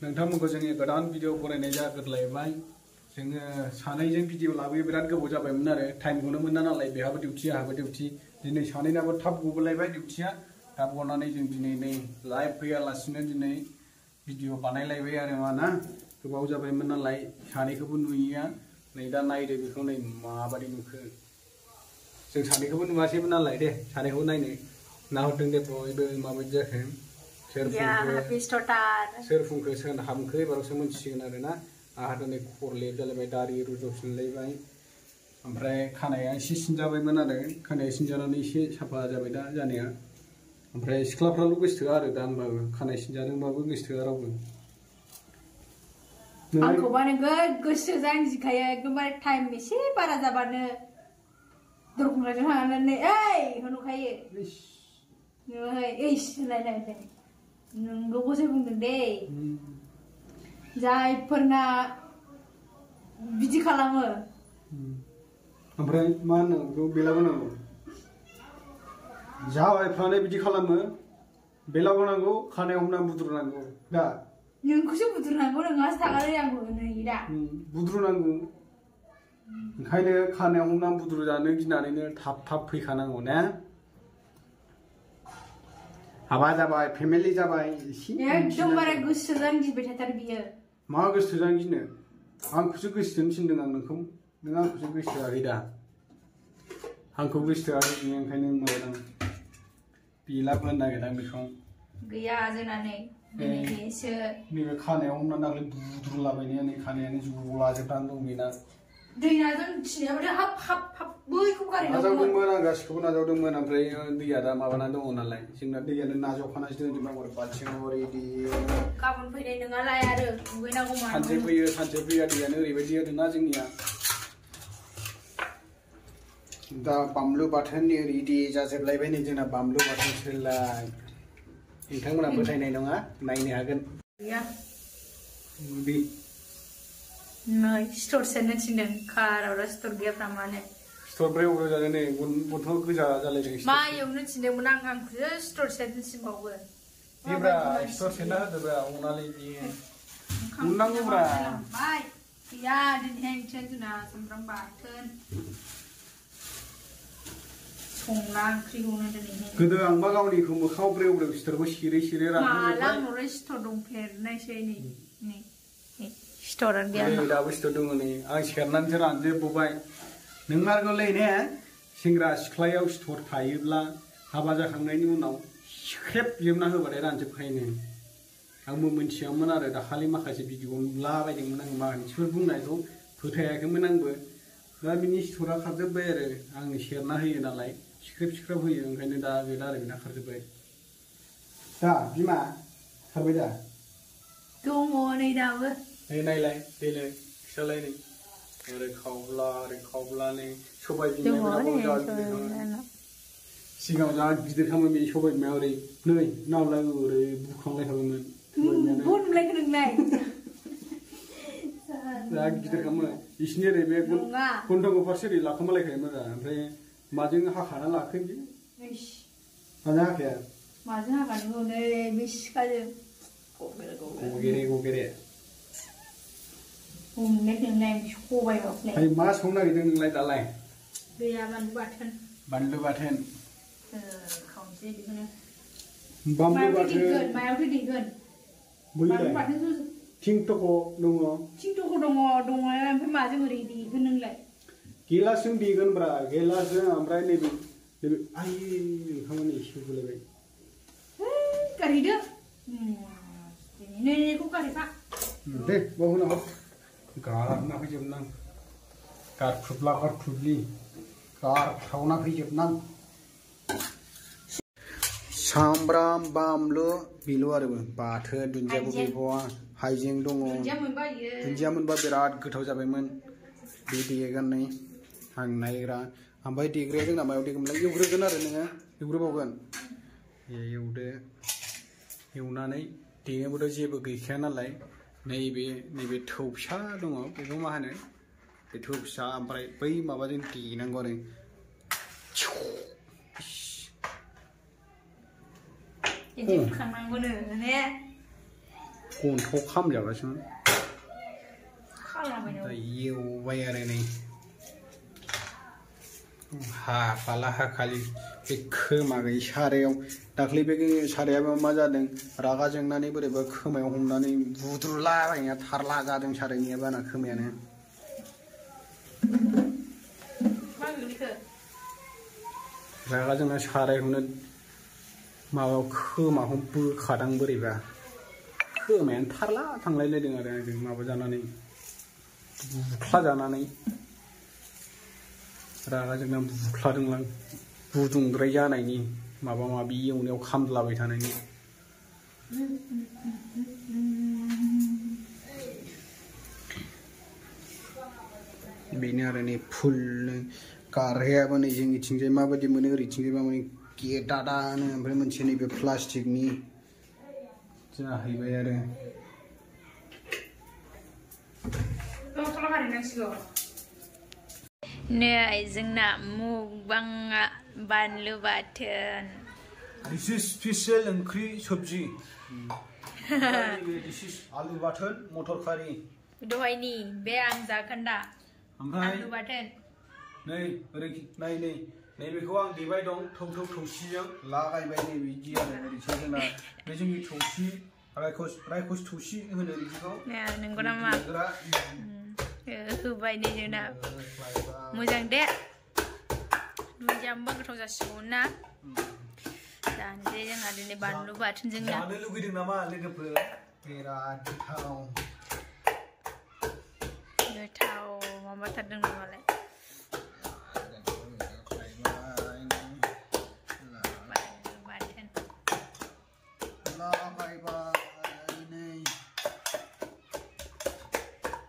नोंथांमोनखौ जोंनि गोदान भिडिअ बनायनाय जाग्रोलायबाय जोङो सानैजों भिडिअ लाबोयो बिराद गोबाव जाबायमोन आरो टाइमखौनो मोना नालाय बेहाबो डिउटि आहाबो डिउटि दिनै सानैनाबो थाब गबोलायबाय डिउटिया थाब गनानै जों दिनै नै लाइभ फैयालासिनो दिनै भिडिअ बानायलायबाय आरो मा ना गोबाव जाबायमोन नालाय सानैखौबो नुयैया नै दा नायदो बेखौ नै माबादि नुखो जों सानैखौबो नुवासैमोन नालाय दे सानैखौबो नायनो नाहरदों दे बयबो माबायदि जाखो सोर फुंखो सोर हामखो एबारावसो मोनथिसिगोन आरो ना आंहा दिनै खर लेब जालायबाय दारि रुज'फिनलायबाय ओमफ्राय खानाया एसे सिनजाबायमोन आरो खानाया सिनजानानै एसे साफा जाबाय दा जानाया ओमफ्राय सिख्लाफ्राल' गोसोथोआ आरो दा होनबाबो खानाय सिनजादोंबाबो गोसोथोआ रावबो आंखौबा नोगोद गोसो जांजिखायो एकदमबारे टाइम एसे बारा जाबानो दरखंजों थांनानै ओइ होनखायो नै ओइस होनलायलायदों नोंगौखौसो बुंदों दे जायफोरना बिदि खालामो ओमफ्राय मा होननांगौ बेलाबो नांगौ जाबायफ्रानो बिदि खालामो बेलाबो नांगौ खानायाव हमना बुद्रुनांगौ दा नोंखौसो बुद्रुनांगौ नोंहासो थागारो आंबो नै दा बुद्रुनांगौ ओंखायनो खानायाव हमना बुद्रु जानो गिनानैनो थाब थाब फैखानांगौ ना हाबा जाबाय फेमिलि जाबाय एकदमबारे गोसो जांगिबाय थाथार बियो मा गोसो जांगिनो आंखौसो गोसोथोनो थिनदों आं नोंखौ नों आंखौसो गोसोथोआखै दा आंखौ गोसोथोआखै बियो ओंखायनो माबादों बिलाबो होननो नागिरदों बेखौ गैया जोंना नै दिनैसो नैबे खानायाव हमना दाख्लै बुद्रुलाबायनाया नै खानायानो जलाजोबनानै दं बेना दैनाजों थिनायावथ' हाब हाब हाब बैखौ नाजावदोंमोन आं गासिखौबो नाजावदोंमोन ओमफ्राय दैया दा माबाना दङ नालाय जोंना दैयानो नाजावखानासो दोनजोबनांगौ आरो बाल्थिङाव रेडि गाबोन फैनाय नङालाय आरो दुगैनांगौमोन सानसे फैयो सानसे फैया दैयानो ओरैबायदि आरोना जोंनिया दा बानलु बाथोननि रेडि जाजोबलायबाय नै जोंना बानलु बाथोन सोलाय नोंथांमोना फोथायनाय नङा नायनो हागोन गैया बे नै स्ट'र सेरनो थिनदों काराव स्ट'र गैयाफ्रा मानो स्ट'र ब्रै अब्रै जादों नै बथल गोजा जालायदों मा एवनो थिनदोंमोन आंखौसो स्ट'र सेरनो थिनबावो बेब्रा स्ट'र सेरना होदोब्रा अनालै बियो उननांगौब्रा गैया दिनैहाय ओंख्रिया जोंना सामब्राम बाथोन संला ओंख्रिखौनो दिनैहाय गोदो आंबा गावनिखौ मोखाङाव ब्रेव ब्रेव स्ट'रखौ सिरै सिरै रानहोजोबबाय माला आंनाव स्ट'र दंफेरनायसै नै स्ट'रानो गैया दाबो स्ट'र दङ नै आं सेरनानैसो रानजोबबाय नोंमारगौलै ने सेंग्रा सिख्लायाव स्ट'र थायोब्ला हाबा जाखांनायनि उनाव सिख्रेबजोबना होबाथाय रानजोबखायोनो आंबो मोनथियामोन आरो दाखालि माखासे भिडिअ नुलाबायदोंमोन आं मानसिफोर बुंनायखौ फोथायाखैमोन आंबो दा बिनि स्ट'रा खारजोब्बाय आरो आंनो सेरना होयो नालाय सिख्रेब सिख्रेब होयो ओंखायनो दा गैला आरो बेना खारजोब्बाय दा बिमा खारबाय दा दङ नै दाबो नै नायलाय देलाय खिथालाय नै ओरै खावब्ला नै सबाय बिमायाबो सिगाङाव जा गिदिर खामोन बे सबाय बिमाया ओरै नै नावलाय ओरै बुखांलायखाबायमोन जा गिदिर खामो बिसिनि ओरै बे गन्थंखौ फारसे ओरै लाखोमालायखायोमोन आरो ओमफ्राय माजों हाखाना लाखो बियो माजों हाखाया माजों हाखानो नै बे सिखाजों गगेरे सबाय मा संनो नागिरदों नोंलाय दालाय गैया बानलु बाथोन खावसे बेखौनो बानलु बाथोन मायावथो देगोन बानलु बाथोन थिंथ'ख दङ ओमफ्राय माजों ओरै देगोन नोंलाय गिलासजों देगोन ब्रा गिलासजों ओमफ्राय नैबे आइ ओंखामानो एसे गोलैबाय गारहैदो नैखौ गारहैफा दे बाव होना हर गारना फैजोबनां गारख्रावना फैजोबनां सामब्राम बानलु बेल' आरो बाथोन दुन्दियाबो गैबावा हाइजें दङ दुन्दिया मोनबा बिराद गोथाव जाबायमोन बे देगोन नै आं नायग्रा ओमफ्राय देग्राया जोंना मायाव देगोनलाय एवग्रोगोन आरो नोङो एवग्रोबावगोन एवदो एवनानै देनोबोथ' जेबो गैखाया नालाय नैबे थौ फिसा दङ बेखौ मा होनो बे थौ फिसा ओमफ्राय बै माबाजों देनांगौ आरो गन्थ'आव खामजागासिनो खालामबाय दा एवबाय आरो नै हाखाला हाखालि बे खोमा गैयै सारायाव दाख्लै बे सारायाबो मा जादों रागा जोंनानै बोरैबा खोमायाव हमनानै बुद्रुलाबायनाया थारला जादों सारायनिया बाना खोमायानो रागा जोंना सारायखौनो माबायाव खोमाखौ बोखादां बोरैबा खोमायानो थारला थांलायलायदों आरो आंजों माबा जानानै बुख्ला जानानै रागा जोंना बुख्लादोंलां गुदुंद्राय जानायनि माबा माबि एवनायाव खामद्लाबाय थानायनि बेनो आरो नै फुलनो गारहायाबो नै जोंनिथिंजाय माबायदि मोनो ओरैथिंजाय माने गेदादानो ओमफ्राय मोनसे नैबे प्लास्टिकनि जाहैबाय आरो नै जोंना मुगबांआ बानलु बाथोन This is special ओंख्रि सब्जि This is आलु बाथोन मटर खारि दहायनि बे आं जाखोन्दा ओमफ्राय आलु बाथोन नै ओरै नै नैबेखौ आं देबाय दं थौसिजों लागायबाय नै बिदि आरो ओरैसो जोंना बे जोंनि थौसि रायखस थौसि होनो बिदिखौ नंगौ नामा होबाय नै जोंना मोजां दे दुन्दियाबा गोथाव जासिगौ ना जानोसै जोंहा दिनै बानलु बाथोनजोंनो जानो लुगैदों नामा लोगोफोर बिराद गोथाव माबाथारदों नामालाय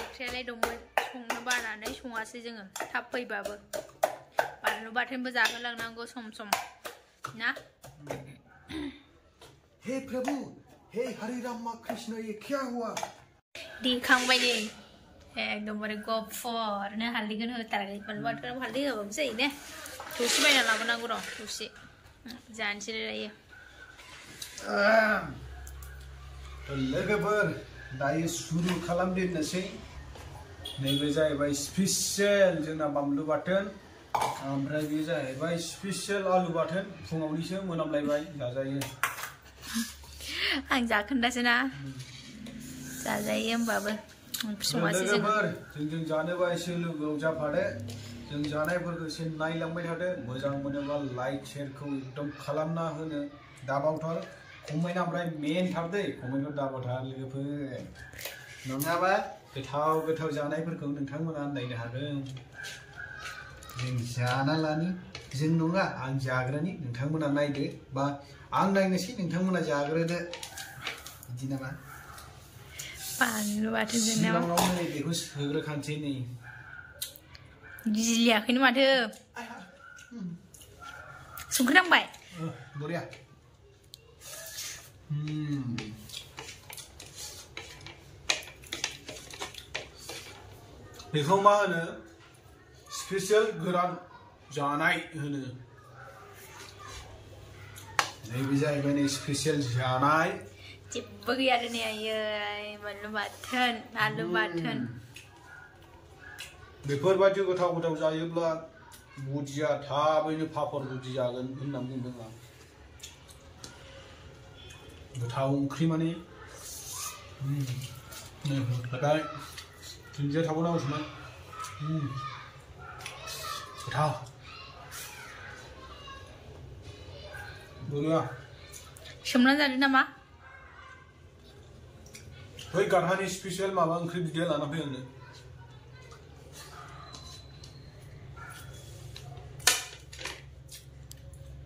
ओंख्रियालाय दंमोन संनो बानानै सङासै जोङो थाब फैबाबो बानलु बाथोनबो जाहोलांनांगौ सम सम ना हे प्रभु हे हरे रामा कृष्ण ये क्या हुआ देखांबाय नै एकदमबारे गफरनो हालदैखौनो होथाराखै बानलु बाथोनाव हालदै होबाबो जायो ने थौसि बायना लाबोनांगौ र' थौसि जानोसै दायो लोगोफोर दायो सुरु खालामदेरनोसै नैबे जाहैबाय स्पेसियेल जोंना बानलु बाथोन ओमफ्राय बे जाहैबाय स्पेसियेल आलु बाथोन फुङावनिसो मोनामलायबाय जाजायो आं जाखोन्दासो ना जाजायो होमबाबो लोगोफोर जों जानोबा एसे लोगोआव जाफादो जों जानायफोरखौ एसे नायलांबाय थादो मोजां मोनोबा लाइक शेयारखौ एकदम खालामना होनो दाबावथार कमेन्ट ओमफ्राय मेनथार दै कमेन्टखौ दाबावथार लोगोफोर नङाबा गोथाव जानायफोरखौ नोंथांमोना नायनो हागोन जों जाना लानि जों नङा आं जाग्रानि नोंथांमोना नायदो बा आं नायनोसै नोंथांमोना जाग्रोदो बिदि नामा बानलु बाथोनजों नामा सिगाङावनो बेखौ सोग्रोखानोसै नै गिलियाखैनो माथो संख्रि नांबाय बरिया बेखौ मा होनो स्पेसियेल गोरान जानाय होनो नैबे जाहैबाय नै स्पेसियेल जानाय जेबो गैया आरो नै आयै बानलु बाथोन आलु बाथोन बेफोरबायदि गोथाव जायोब्ला बुदिया थाबैनो पापर बुदि जागोन होनना बुंदों आं गोथाव ओंख्रि माने होबाय दुन्दिया थाबावनांगौ समान गोथाव बोरैबा सोमना जादो नामा बै गारहानि स्पेसियेल माबा ओंख्रि बिदिया लाना फै आंनो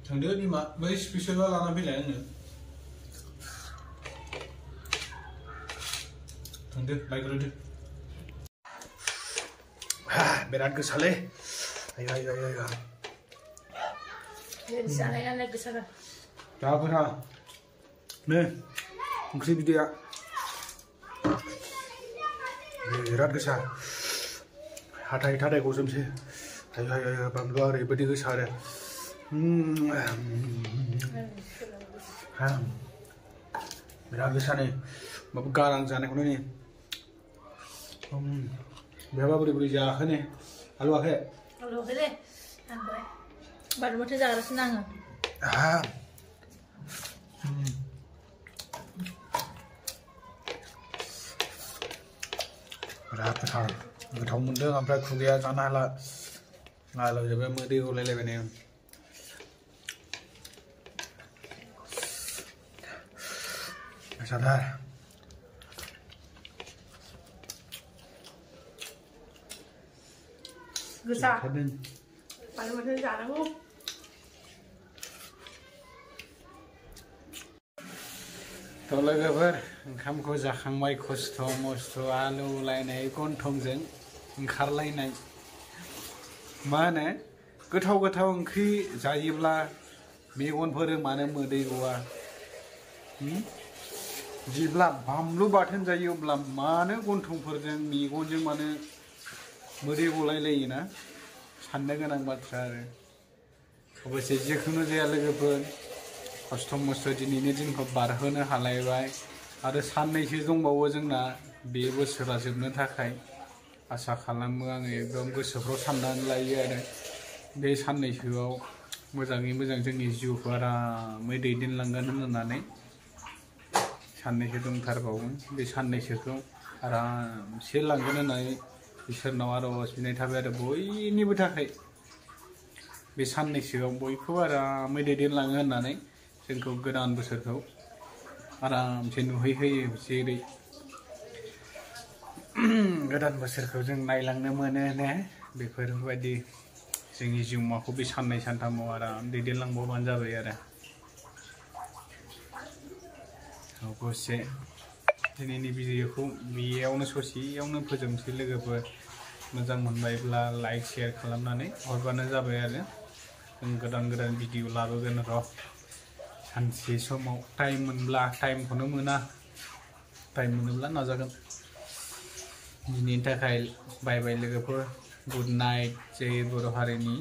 थांदो बिमा बै स्पेसियेला लाना फैलाय आंनो थांदो लायग्रोदो बिराद गोसालै जानाय नालाय गोसा दाफोरा नै ओंख्रि बिदैया बिराद गोसा हाथाय गजोबसै बानलुआ ओरैबायदि गोसा आरो बिराद गोसा नै माबा गारां जानायखौनो नै बेहाबा बोरै बोरै जाखो ने आलुवाखै दे आंबो बानलु बाथोन जाग्रासिनो आङो बिराद गोथाव मोनदों ओमफ्राय खुगाया जानो हाला लालावजोबबाय मोदै गलायलायबाय नै साधार गोसा बानलु बाथोन जानांगौ थ' लोगोफोर ओंखामखौ जाखांबाय खस्थ' मस्थ' आलु लायनाय गन्थंजों ओंखारलायनाय मा होनो गोथाव गोथाव ओंख्रि जायोब्ला मेगनफोर मानो मोदै गवा जेब्ला बानलु बाथोन जायो अब्ला मानो गन्थंफोरजों मेगनजों मानो मोदै गलायलायोना साननो गोनां बाथ्रा आरो अबयसे जिखुनु जाया लोगोफोर खस्थ' मस्थ' दिनैनि दिनखौ बारहोनो हालायबाय आरो साननैसो दंबावो जोंना बे बोसोरा जोबनो थाखाय आसा खालामो आङो एकदम गोसोफ्राव साननानै लायो आरो बे साननैसोआव मोजाङै मोजां जोंनि जिउखौ आरामै दैदेनलांगोन होननानै साननैसो दंथारबावो बे साननैसोखौ आरामसे लांगोन होननानै इसोरनाव आर'ज बिनाय थाबाय आरो बयनिबो थाखाय बे साननैसोआव बयखौबो आरामै दैदेनलाङो होननानै जोंखौ गोदान बोसोरखौ आरामसे नुहैहोयो जेरै गोदान बोसोरखौ जों नायलांनो मोनो ने बेफोरबायदि जोंनि जिउमाखौ बे साननै सानथामाव आराम दैदेनलांबावबानो जाबाय आरो अबयसे दिनैनि भिडिअखौ बेयावनो ससेयावनो फोजोबनोसै लोगोफोर मोजां मोनबायब्ला लाइक शेयार खालामनानै हरबानो जाबाय आरो जों गोदान गोदान भिडिअ लाबोगोन र' सानसे समाव टाइम मोनब्ला टाइमखौनो मोना टाइम मोनोब्ला नाजागोन दिनैनि थाखाय बाय बाय लोगोफोर गुड नाइट जय बर' हारिनि